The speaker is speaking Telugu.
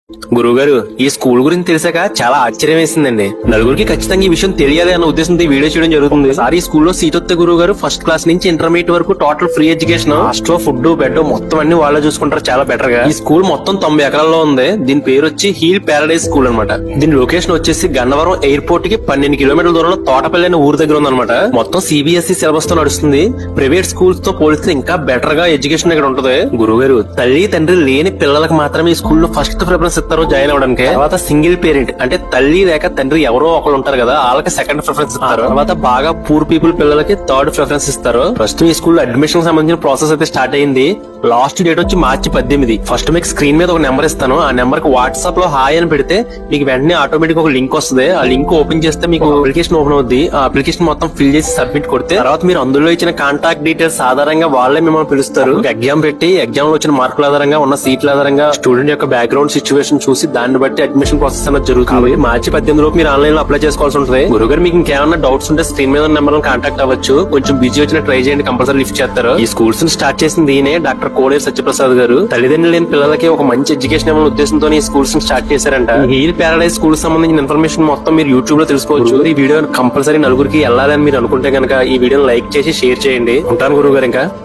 గురువుగారు, ఈ స్కూల్ గురించి తెలిసాక చాలా ఆశ్చర్యం వేసిందండి. నలుగురికి ఖచ్చితంగా ఈ విషయం తెలియాలి అన్న ఉద్దేశంతో ఈ వీడియో చేయడం జరుగుతుంది. సార్ ఈ స్కూల్లో సీట్ వస్తే గురువు గారు ఫస్ట్ క్లాస్ నుంచి ఇంటర్మీడియట్ వరకు total free education, hostel, food, bed మొత్తం అన్ని వాళ్ళే చూసుకుంటారు చాలా బెటర్ గా. ఈ స్కూల్ మొత్తం 90 ఎకరాల్లో ఉంది. దీని పేరు వచ్చి హీల్ ప్యారడైజ్ స్కూల్ అనమాట. దీని లొకేషన్ వచ్చేసి గన్నవరం ఎయిర్పోర్ట్ కి 12 కిలోమీటర్ల దూరంలో తోటపల్లి అనే ఊరు దగ్గర ఉందన్నమాట. మొత్తం సిబిఎస్ఈ సిలబస్ తో నడుస్తుంది. ప్రైవేట్ స్కూల్స్ తో పోలిస్తే ఇంకా బెటర్ గా ఎడ్యుకేషన్ ఇక్కడ ఉంటుంది. గురువుగారు, తల్లి తండ్రి లేని పిల్లలకు మాత్రమే ఈ స్కూల్లో ఫస్ట్ ప్రిఫరెన్స్ ఇస్తారు జాయిన్ అవ్వడానికి. తర్వాత సింగిల్ పేరెంట్ అంటే తల్లి లేక తండ్రి ఎవరో ఒకరు ఉంటారు కదా, వాళ్ళకి సెకండ్ ప్రిఫరెన్స్ ఇస్తారు. తర్వాత బాగా పూర్ పీపుల్ పిల్లలకి థర్డ్ ప్రిఫరెన్స్ ఇస్తారు. ప్రస్తుతం ఈ స్కూల్ అడ్మిషన్ సంబంధించిన ప్రాసెస్ అయితే స్టార్ట్ అయింది. లాస్ట్ డేట్ వచ్చి మార్చి 18. ఫస్ట్ మీకు స్క్రీన్ మీద ఒక నెంబర్ ఇస్తాను. ఆ నెంబర్ కి వాట్సాప్ లో హాయ్ అని పెడితే మీకు వెంటనే ఆటోమేటిక్ ఒక లింక్ వస్తుంది. ఆ లింక్ ఓపెన్ చేస్తే మీకు అప్లికేషన్ ఓపెన్ అవుద్ది. ఆ అప్లికేషన్ మొత్తం ఫిల్ చేసి సబ్మిట్ కొడితే తర్వాత మీరు అందులో ఇచ్చిన కాంటాక్ట్ డీటెయిల్స్ ఆధారంగా వాళ్ళే మిమ్మల్ని పిలుస్తారు. ఎగ్జామ్ పెట్టి ఎగ్జామ్ లో వచ్చిన మార్కుల ఆధారంగా ఉన్న సీట్ల ఆధారంగా స్టూడెంట్ యొక్క బ్యాక్గ్రౌండ్ సిచ్యువేషన్ చూసి దాన్ని బట్టి అడ్మిషన్ ప్రాసెస్ అనేది జరుగుతుంది. మార్చి 18 లోపు మీరు ఆన్లైన్ లో అప్లై చేసుకోవాల్సి ఉంటుంది. గురుగారు, మీకు ఇంకేమైనా డౌట్స్ ఉంటే స్క్రీన్ మీద నెంబర్ కాంటాక్ట్ అవ్వచ్చు. కొంచెం బిజీ వచ్చిన ట్రై చేయండి, కంపల్సరీ లిఫ్ట్ చేస్తారు. ఈ స్కూల్స్ ని స్టార్ట్ చేసింది ఈయనే, డాక్టర్ కోడేరు సత్యప్రసాద్ గారు. తల్లిదండ్రులు లేని పిల్లలకి ఒక మంచి ఎడ్యుకేషన్ ఇవ్వాలనే ఉద్దేశంతో ఈ స్కూల్స్ ని స్టార్ట్ చేశారంట. హీల్ ప్యారడైజ్ స్కూల్ సంబంధించిన ఇన్ఫర్మేషన్ మొత్తం మీరు యూట్యూబ్ లో తెలుసుకోవచ్చు. ఈ వీడియో కంపల్సరీ నలుగురికి వెళ్ళాలని మీరు అనుకుంటే కనుక ఈ వీడియోని లైక్ చేసి షేర్ చేయండి. ఉంటాను గురువు గారు ఇంకా.